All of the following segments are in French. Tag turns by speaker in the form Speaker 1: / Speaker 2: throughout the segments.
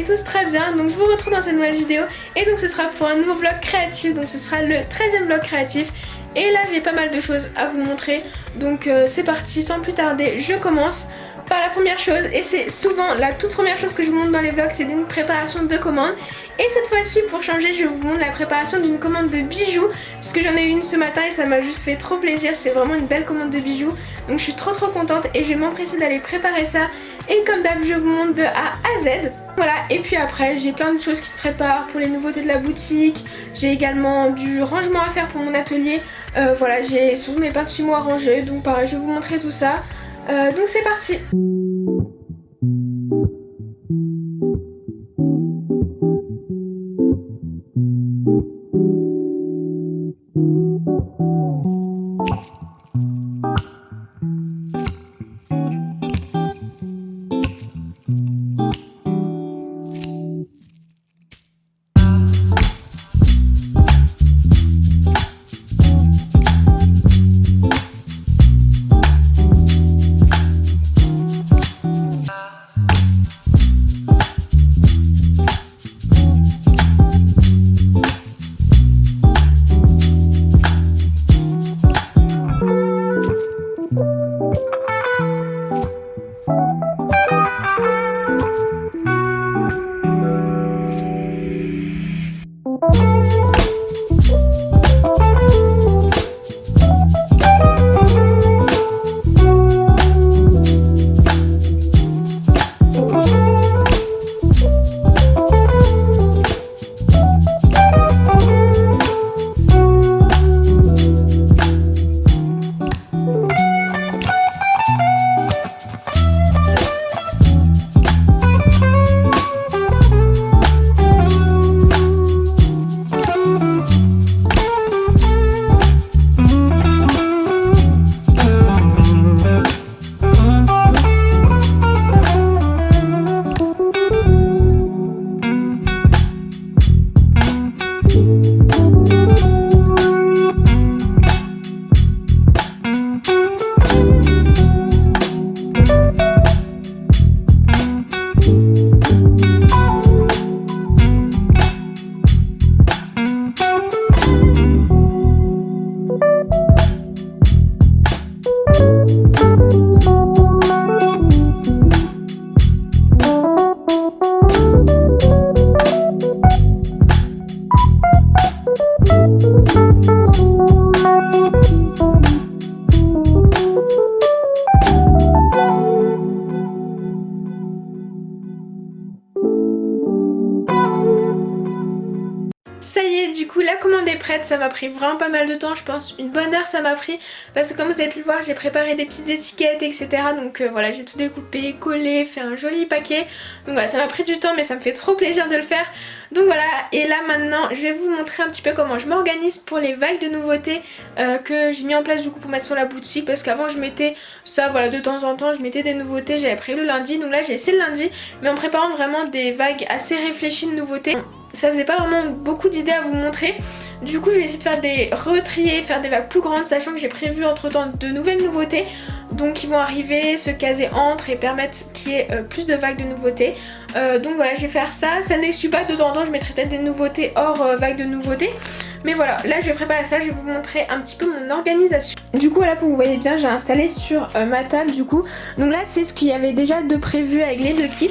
Speaker 1: Tous très bien, donc je vous retrouve dans cette nouvelle vidéo et donc ce sera pour un nouveau vlog créatif, donc ce sera le 13e vlog créatif et là j'ai pas mal de choses à vous montrer, donc c'est parti, sans plus tarder je commence par la première chose et c'est souvent la toute première chose que je vous montre dans les vlogs, c'est une préparation de commande et cette fois-ci pour changer je vous montre la préparation d'une commande de bijoux puisque j'en ai eu une ce matin et ça m'a juste fait trop plaisir, c'est vraiment une belle commande de bijoux donc je suis trop contente et je vais m'empresser d'aller préparer ça et comme d'hab je vous montre de A à Z. Voilà, et puis après j'ai plein de choses qui se préparent pour les nouveautés de la boutique, j'ai également du rangement à faire pour mon atelier, voilà j'ai surtout mes petits mots à ranger donc pareil je vais vous montrer tout ça, donc c'est parti. Ça y est, du coup la commande est prête, ça m'a pris vraiment pas mal de temps, je pense une bonne heure ça m'a pris parce que comme vous avez pu le voir j'ai préparé des petites étiquettes etc, donc voilà j'ai tout découpé, collé, fait un joli paquet, donc voilà ça m'a pris du temps mais ça me fait trop plaisir de le faire. Donc voilà, et là maintenant je vais vous montrer un petit peu comment je m'organise pour les vagues de nouveautés que j'ai mis en place du coup pour mettre sur la boutique, parce qu'avant je mettais ça voilà de temps en temps, je mettais des nouveautés, j'avais prévu le lundi, donc là j'ai essayé le lundi mais en préparant vraiment des vagues assez réfléchies de nouveautés. Ça faisait pas vraiment beaucoup d'idées à vous montrer. Du coup je vais essayer de faire des retrier, faire des vagues plus grandes, sachant que j'ai prévu entre temps de nouvelles nouveautés donc qui vont arriver, se caser entre et permettre qu'il y ait plus de vagues de nouveautés. Donc voilà je vais faire ça, ça n'exclut pas de temps en temps je mettrai peut-être des nouveautés hors vagues de nouveautés. Mais voilà, là je vais préparer ça, je vais vous montrer un petit peu mon organisation. Du coup voilà, pour que vous voyez bien, j'ai installé sur ma table du coup. Donc là c'est ce qu'il y avait déjà de prévu avec les deux kits.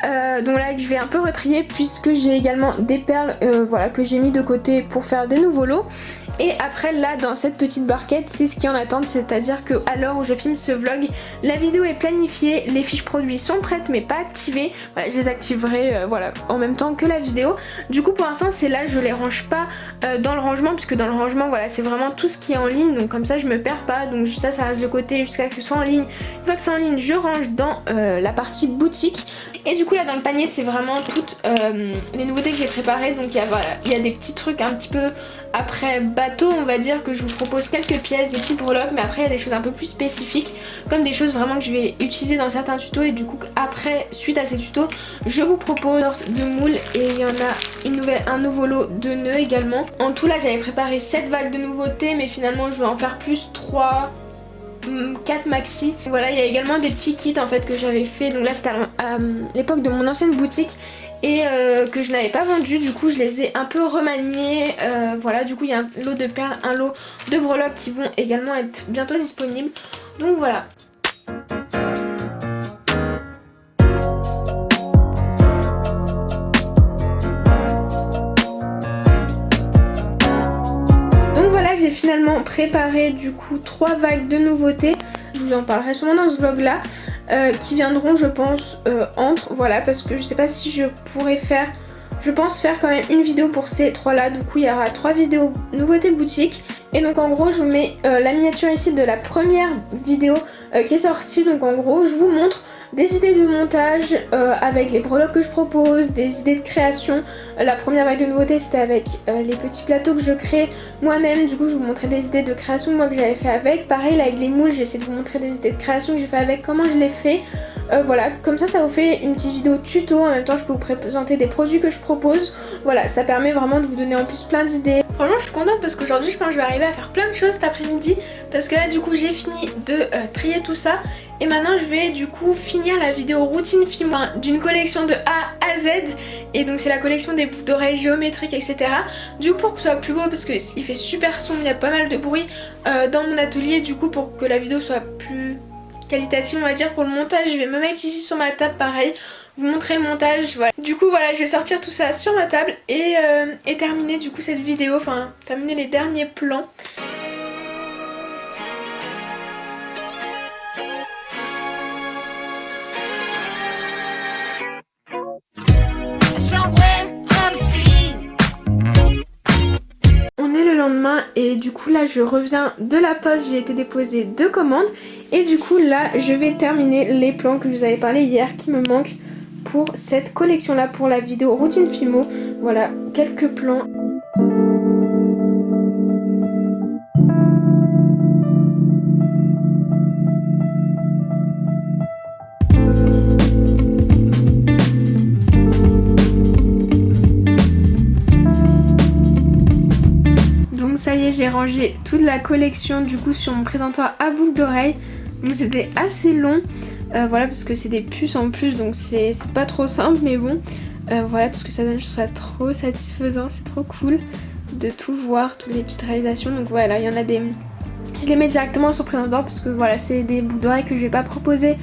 Speaker 1: Donc là je vais un peu retrier puisque j'ai également des perles voilà, que j'ai mis de côté pour faire des nouveaux lots. Et après là dans cette petite barquette c'est ce qui est en attente, c'est à dire que à l'heure où je filme ce vlog la vidéo est planifiée, les fiches produits sont prêtes mais pas activées. Voilà, je les activerai voilà, en même temps que la vidéo. Du coup pour l'instant c'est là, je les range pas dans le rangement puisque dans le rangement voilà c'est vraiment tout ce qui est en ligne, donc comme ça je me perds pas, donc ça reste de côté jusqu'à ce que ce soit en ligne. Une fois que c'est en ligne je range dans la partie boutique. Et du coup là dans le panier c'est vraiment toutes les nouveautés que j'ai préparées, donc il y a, voilà, il y a des petits trucs un petit peu après bas bateau, on va dire que je vous propose quelques pièces, des petites breloques, mais après il y a des choses un peu plus spécifiques, comme des choses vraiment que je vais utiliser dans certains tutos, et du coup après, suite à ces tutos, je vous propose une sorte de moule, et il y en a un nouveau lot de nœuds également. En tout là j'avais préparé 7 vagues de nouveautés, mais finalement je vais en faire plus 3... 4 maxi. Voilà, il y a également des petits kits en fait que j'avais fait, donc là c'était à l'époque de mon ancienne boutique et que je n'avais pas vendu, du coup je les ai un peu remaniés. Voilà, du coup il y a un lot de perles, un lot de breloques qui vont également être bientôt disponibles, donc voilà. J'ai finalement préparé du coup 3 vagues de nouveautés. Je vous en parlerai sûrement dans ce vlog là, qui viendront je pense entre, voilà, parce que je sais pas si je pourrais faire, je pense faire quand même une vidéo pour ces 3 là. Du coup il y aura 3 vidéos nouveautés boutique, et donc en gros je vous mets la miniature ici de la première vidéo qui est sortie. Donc en gros je vous montre des idées de montage avec les breloques que je propose, des idées de création. La première vague de nouveautés c'était avec les petits plateaux que je crée moi-même, du coup je vous montrais des idées de création moi que j'avais fait avec. Pareil là, avec les moules, j'essaie de vous montrer des idées de création que j'ai fait avec, comment je les fais. Voilà, comme ça vous fait une petite vidéo tuto, en même temps je peux vous présenter des produits que je propose. Voilà, ça permet vraiment de vous donner en plus plein d'idées. Franchement je suis contente parce qu'aujourd'hui je pense que je vais arriver à faire plein de choses cet après-midi, parce que là du coup j'ai fini de trier tout ça, et maintenant je vais du coup finir la vidéo routine film d'une collection de A à Z, et donc c'est la collection des boucles d'oreilles géométriques etc. Du coup pour que ce soit plus beau, parce qu'il fait super sombre, il y a pas mal de bruit dans mon atelier, du coup pour que la vidéo soit plus qualitative on va dire pour le montage, je vais me mettre ici sur ma table pareil, vous montrer le montage, voilà. Du coup voilà, je vais sortir tout ça sur ma table et terminer du coup cette vidéo, enfin terminer les derniers plans. On est le lendemain et du coup là je reviens de la poste, j'ai été déposer 2 commandes, et du coup là je vais terminer les plans que je vous avais parlé hier qui me manquent pour cette collection là, pour la vidéo routine filmo. Voilà quelques plans. Donc ça y est, j'ai rangé toute la collection du coup sur mon présentoir à boucles d'oreilles. Donc c'était assez long, voilà, parce que c'est des puces en plus, donc c'est pas trop simple, mais bon, voilà, tout ce que ça donne, je trouve ça trop satisfaisant, c'est trop cool de tout voir, toutes les petites réalisations. Donc voilà, il y en a des... Je les mets directement sur le présentoir parce que voilà, c'est des boucles d'oreilles que je vais pas proposer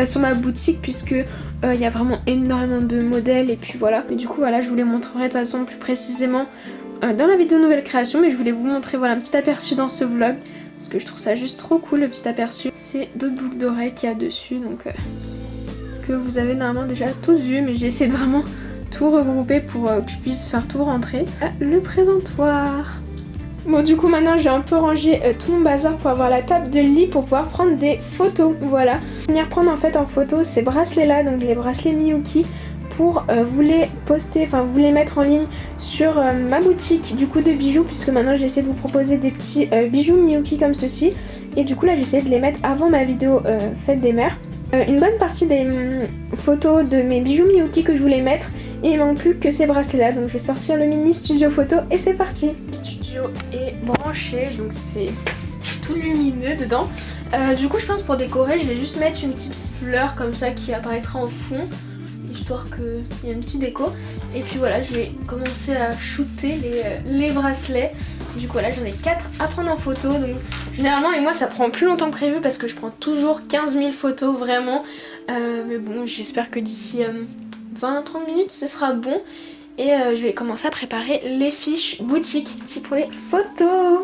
Speaker 1: sur ma boutique, puisque il y a vraiment énormément de modèles, et puis voilà. Mais du coup voilà, je vous les montrerai de toute façon plus précisément dans la vidéo nouvelle création, mais je voulais vous montrer voilà un petit aperçu dans ce vlog, parce que je trouve ça juste trop cool le petit aperçu. C'est d'autres boucles d'oreilles qu'il y a dessus, donc que vous avez normalement déjà toutes vues, mais j'ai essayé de vraiment tout regrouper pour que je puisse faire tout rentrer. Le présentoir. Bon du coup maintenant j'ai un peu rangé tout mon bazar pour avoir la table de lit pour pouvoir prendre des photos, voilà. Venir prendre en fait en photo ces bracelets là, donc les bracelets Miyuki, pour vous les poster, enfin vous les mettre en ligne sur ma boutique du coup de bijoux, puisque maintenant j'essaie de vous proposer des petits bijoux Miyuki comme ceci, et du coup là j'essaie de les mettre avant ma vidéo fête des mères. Une bonne partie des photos de mes bijoux Miyuki que je voulais mettre, et il manque plus que ces bracelets là, donc je vais sortir le mini studio photo et c'est parti. Le studio est branché, donc c'est tout lumineux dedans. Du coup je pense pour décorer je vais juste mettre une petite fleur comme ça qui apparaîtra en fond, histoire qu'il y ait une petite déco. Et puis voilà, je vais commencer à shooter les bracelets. Du coup là j'en ai 4 à prendre en photo, donc généralement et moi ça prend plus longtemps que prévu parce que je prends toujours 15 000 photos vraiment, mais bon j'espère que d'ici 20-30 minutes ce sera bon. Et je vais commencer à préparer les fiches boutique ici pour les photos.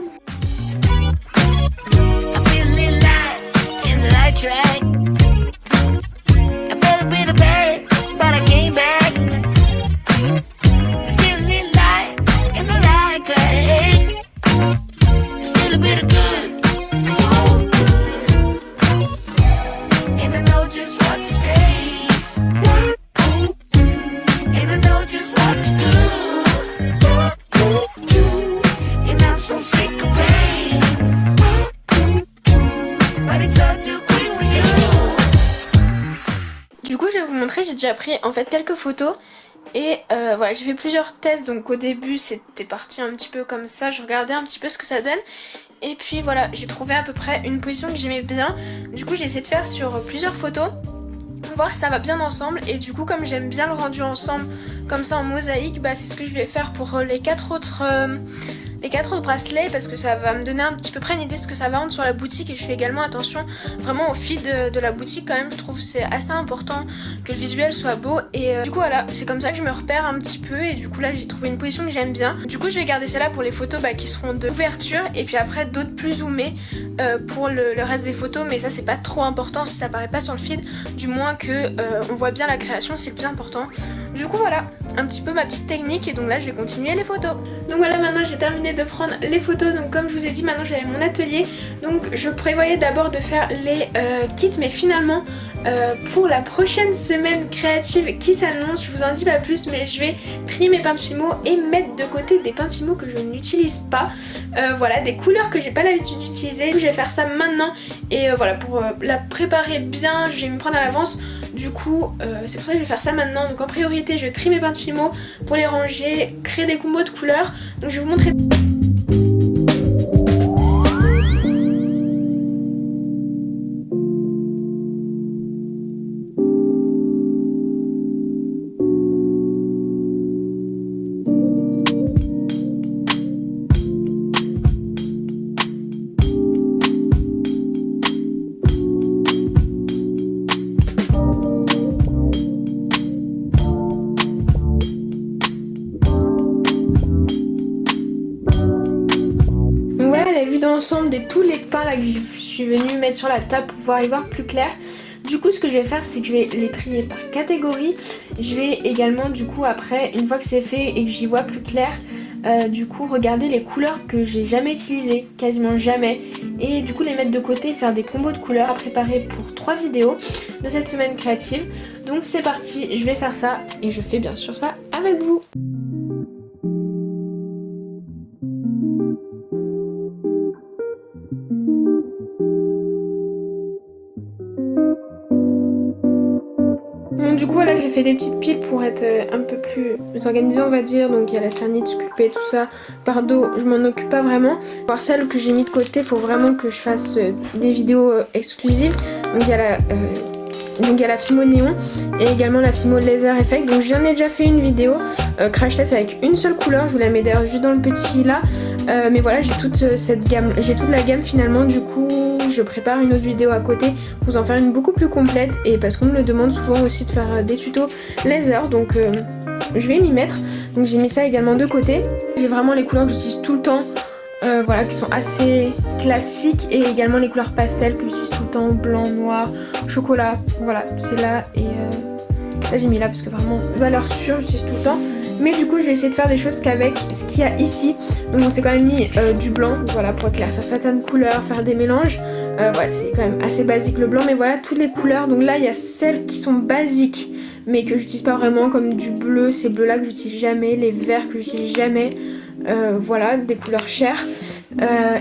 Speaker 2: so sick of pain. But it's hard to quit when you.
Speaker 1: Du coup, je vais vous montrer, j'ai déjà pris en fait quelques photos. Et voilà, j'ai fait plusieurs tests, donc au début c'était parti un petit peu comme ça, je regardais un petit peu ce que ça donne. Et puis voilà, j'ai trouvé à peu près une position que j'aimais bien. Du coup j'ai essayé de faire sur plusieurs photos, voir si ça va bien ensemble. Et du coup comme j'aime bien le rendu ensemble, comme ça en mosaïque, bah c'est ce que je vais faire pour les quatre autres bracelets, parce que ça va me donner un petit peu près une idée de ce que ça va rendre sur la boutique. Et je fais également attention vraiment au feed de la boutique quand même, je trouve que c'est assez important que le visuel soit beau. Et du coup voilà, c'est comme ça que je me repère un petit peu. Et du coup là j'ai trouvé une position que j'aime bien. Du coup je vais garder celle-là pour les photos qui seront d'ouverture, et puis après d'autres plus zoomées pour le reste des photos. Mais ça c'est pas trop important si ça paraît pas sur le feed, du moins que on voit bien la création, c'est le plus important. Du coup voilà, un petit peu ma petite technique. Et donc là je vais continuer les photos. Donc voilà, maintenant j'ai terminé de prendre les photos. Donc comme je vous ai dit, maintenant j'avais mon atelier. Donc je prévoyais d'abord de faire les kits, mais finalement pour la prochaine semaine créative qui s'annonce, je vous en dis pas plus, mais je vais trier mes peintes Fimo et mettre de côté des peintes Fimo que je n'utilise pas. Voilà, des couleurs que j'ai pas l'habitude d'utiliser. Je vais faire ça maintenant. Et voilà, pour la préparer bien, je vais me prendre à l'avance. Du coup c'est pour ça que je vais faire ça maintenant. Donc en priorité je trie mes peintes Fimo pour les ranger, créer des combos de couleurs. Donc je vais vous montrer. D'ensemble de tous les pins là que je suis venue mettre sur la table pour pouvoir y voir plus clair. Du coup ce que je vais faire, c'est que je vais les trier par catégorie. Je vais également du coup après, une fois que c'est fait et que j'y vois plus clair, du coup regarder les couleurs que j'ai jamais utilisées, quasiment jamais, et du coup les mettre de côté et faire des combos de couleurs à préparer pour 3 vidéos de cette semaine créative. Donc c'est parti, je vais faire ça et je fais bien sûr ça avec vous. Du coup voilà, j'ai fait des petites piles pour être un peu plus organisée on va dire. Donc il y a la cernite sculptée, tout ça. Bardeau, je m'en occupe pas vraiment. Pour celle que j'ai mis de côté, il faut vraiment que je fasse des vidéos exclusives. Donc il y a la Fimo Néon et également la Fimo Laser Effect. Donc j'en ai déjà fait une vidéo crash test avec une seule couleur. Je vous la mets d'ailleurs juste dans le petit là. Mais voilà, j'ai toute cette gamme, j'ai toute la gamme finalement. Du coup je prépare une autre vidéo à côté pour vous en faire une beaucoup plus complète. Et parce qu'on me le demande souvent aussi de faire des tutos laser. Donc je vais m'y mettre. Donc j'ai mis ça également de côté. J'ai vraiment les couleurs que j'utilise tout le temps. Voilà, qui sont assez classiques, et également les couleurs pastel que j'utilise tout le temps, blanc, noir, chocolat, voilà, c'est là. Et là j'ai mis là parce que vraiment valeur sûre, j'utilise tout le temps. Mais du coup je vais essayer de faire des choses qu'avec ce qu'il y a ici. Donc on s'est quand même mis du blanc, voilà, pour éclaircir certaines couleurs, faire des mélanges. Voilà, c'est quand même assez basique le blanc, mais voilà toutes les couleurs. Donc là il y a celles qui sont basiques mais que j'utilise pas vraiment, comme du bleu, ces bleus là que j'utilise jamais, les verts que j'utilise jamais. Voilà, des couleurs chères.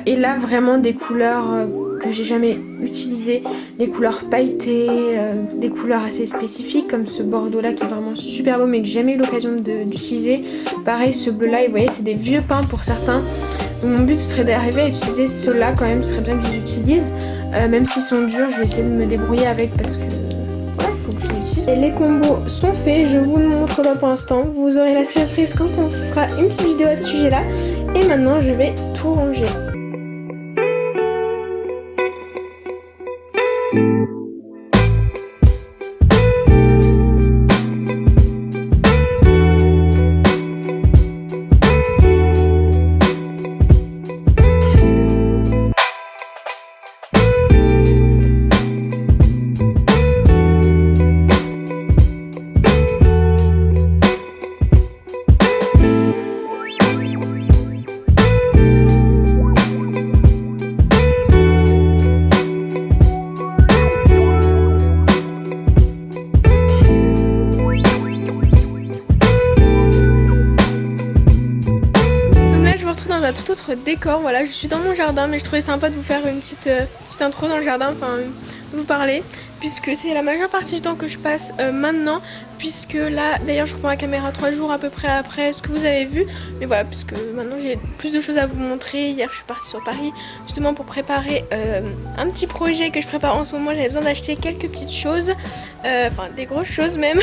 Speaker 1: Et là vraiment des couleurs que j'ai jamais utilisées, les couleurs pailletées, des couleurs assez spécifiques comme ce bordeaux là qui est vraiment super beau mais que j'ai jamais eu l'occasion d'utiliser. Pareil, ce bleu là, et vous voyez c'est des vieux peints pour certains. Donc mon but ce serait d'arriver à utiliser ceux-là quand même, ce serait bien que je les utilise. Même s'ils sont durs, je vais essayer de me débrouiller avec parce que voilà, il faut que je les utilise. Et les combos sont faits, je vous le montre pas pour l'instant. Vous aurez la surprise quand on fera une petite vidéo à ce sujet là. Et maintenant je vais tout ranger. tout autre décor. Voilà, je suis dans mon jardin, mais je trouvais sympa de vous faire une petite intro dans le jardin, enfin vous parler, puisque c'est la majeure partie du temps que je passe maintenant, puisque là d'ailleurs je reprends la caméra 3 jours à peu près après ce que vous avez vu, mais voilà, puisque maintenant j'ai plus de choses à vous montrer. Hier je suis partie sur Paris justement pour préparer un petit projet que je prépare en ce moment. J'avais besoin d'acheter quelques petites choses, enfin des grosses choses même.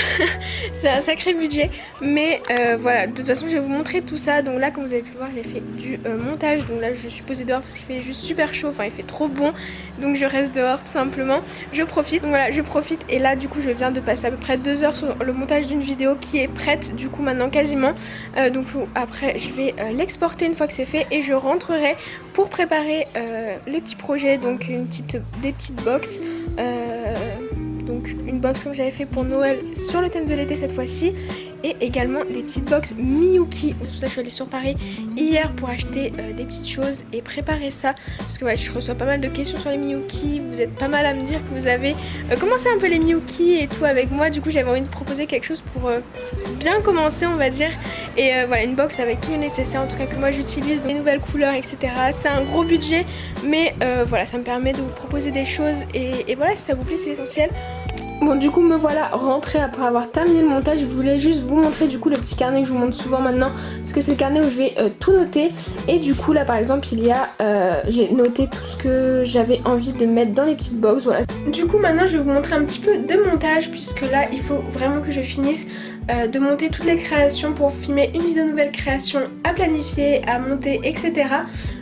Speaker 1: C'est un sacré budget, mais voilà, de toute façon je vais vous montrer tout ça. Donc là, comme vous avez pu le voir, j'ai fait du montage, donc là je suis posée dehors parce qu'il fait juste super chaud, enfin il fait trop bon, donc je reste dehors tout simplement, je profite. Donc voilà, je profite, et là du coup je viens de passer à peu près 2 heures sur le montage d'une vidéo qui est prête du coup maintenant quasiment, donc après je vais l'exporter une fois que c'est fait, et je rentrerai pour préparer les petits projets, donc des petites box, donc une box comme j'avais fait pour Noël sur le thème de l'été cette fois-ci, et également des petites box Miyuki. C'est pour ça que je suis allée sur Paris hier pour acheter des petites choses et préparer ça, parce que ouais, je reçois pas mal de questions sur les Miyuki. Vous êtes pas mal à me dire que vous avez commencé un peu les Miyuki et tout avec moi, du coup j'avais envie de proposer quelque chose pour bien commencer, on va dire, et voilà, une box avec tout le nécessaire en tout cas que moi j'utilise, des nouvelles couleurs, etc. C'est un gros budget, mais voilà, ça me permet de vous proposer des choses, et voilà, si ça vous plaît, c'est l'essentiel. Bon, du coup me voilà rentrée après avoir terminé le montage. Je voulais juste vous montrer du coup le petit carnet que je vous montre souvent maintenant, parce que c'est le carnet où je vais tout noter. Et du coup là par exemple il y a j'ai noté tout ce que j'avais envie de mettre dans les petites box, voilà. Du coup maintenant je vais vous montrer un petit peu de montage, puisque là il faut vraiment que je finisse de monter toutes les créations pour filmer une vidéo nouvelle création à planifier, à monter, etc.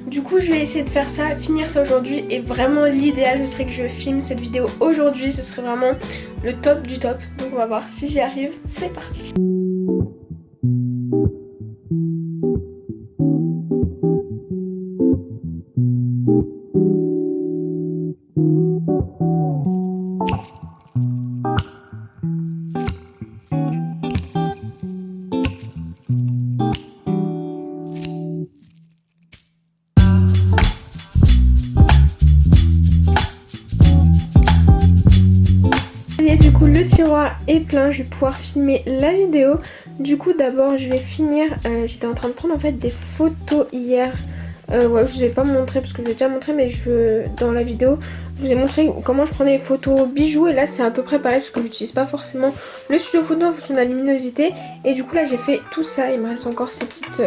Speaker 1: Du coup je vais essayer de faire ça, finir ça aujourd'hui, et vraiment l'idéal ce serait que je filme cette vidéo aujourd'hui, ce serait vraiment le top du top. Donc on va voir si j'y arrive, c'est parti. Du coup le tiroir est plein, je vais pouvoir filmer la vidéo. Du coup d'abord je vais finir, j'étais en train de prendre en fait des photos hier. Ouais, je vous ai pas montré parce que je vous ai déjà montré, mais dans la vidéo je vous ai montré comment je prenais les photos bijoux, et là c'est à peu près pareil parce que j'utilise pas forcément le studio photo en fonction de la luminosité. Et du coup là j'ai fait tout ça, il me reste encore ces petites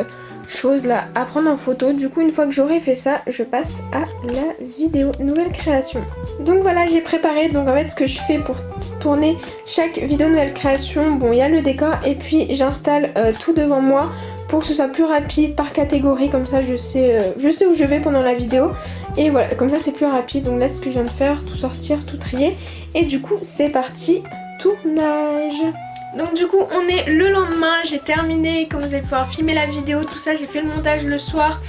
Speaker 1: choses là à prendre en photo. Du coup une fois que j'aurai fait ça, je passe à la vidéo nouvelle création. Donc voilà, j'ai préparé, donc en fait ce que je fais pour tourner chaque vidéo nouvelle création, bon il y a le décor et puis j'installe tout devant moi pour que ce soit plus rapide par catégorie, comme ça je sais où je vais pendant la vidéo, et voilà, comme ça c'est plus rapide. Donc là c'est ce que je viens de faire, tout sortir, tout trier, et du coup c'est parti, tournage. Donc du coup on est le lendemain, j'ai terminé, comme vous allez pouvoir filmer la vidéo, tout ça, j'ai fait le montage le soir.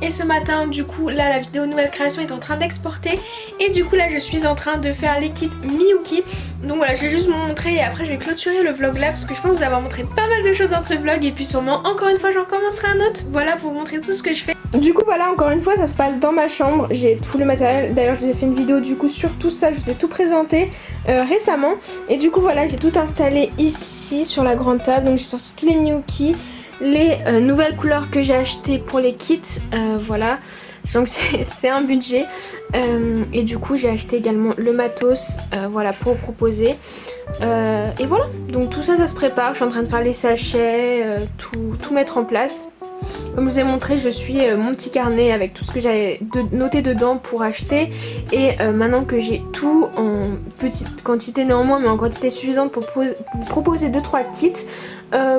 Speaker 1: Et ce matin du coup là la vidéo nouvelle création est en train d'exporter, et du coup là je suis en train de faire les kits Miyuki. Donc voilà, je vais juste vous montrer et après je vais clôturer le vlog là, parce que je pense vous avoir montré pas mal de choses dans ce vlog, et puis sûrement encore une fois j'en commencerai un autre, voilà, pour vous montrer tout ce que je fais. Du coup voilà, encore une fois ça se passe dans ma chambre, j'ai tout le matériel, d'ailleurs je vous ai fait une vidéo du coup sur tout ça, je vous ai tout présenté récemment. Et du coup voilà, j'ai tout installé ici sur la grande table, donc j'ai sorti tous les Miyuki, les nouvelles couleurs que j'ai achetées pour les kits, voilà, donc c'est un budget, et du coup j'ai acheté également le matos, voilà, pour proposer, et voilà, donc tout ça se prépare, je suis en train de faire les sachets, tout mettre en place. Comme je vous ai montré, je suis mon petit carnet avec tout ce que j'avais noté dedans pour acheter, et maintenant que j'ai tout en petite quantité néanmoins, mais en quantité suffisante pour vous proposer 2-3 kits,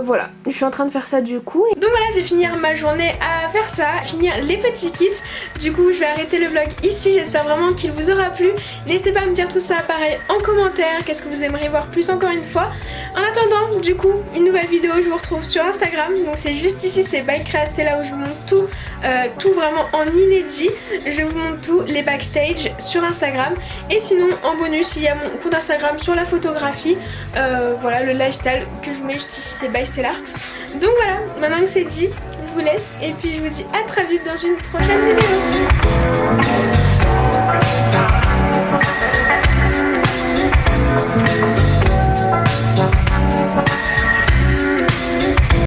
Speaker 1: voilà, je suis en train de faire ça du coup. Donc voilà, je vais finir ma journée à faire ça, finir les petits kits. Du coup je vais arrêter le vlog ici, j'espère vraiment qu'il vous aura plu. N'hésitez pas à me dire tout ça pareil en commentaire, qu'est-ce que vous aimeriez voir plus encore une fois. En attendant du coup une nouvelle vidéo, je vous retrouve sur Instagram, donc c'est juste ici, c'est by Crea, c'est là où je vous montre tout, tout vraiment en inédit. Je vous montre tout, les backstage sur Instagram, et sinon en bonus il y a mon compte Instagram sur la photographie, voilà, le lifestyle que je vous mets juste ici, c'est by Stellart. Donc voilà, maintenant que c'est dit, je vous laisse et puis je vous dis à très vite dans une prochaine vidéo.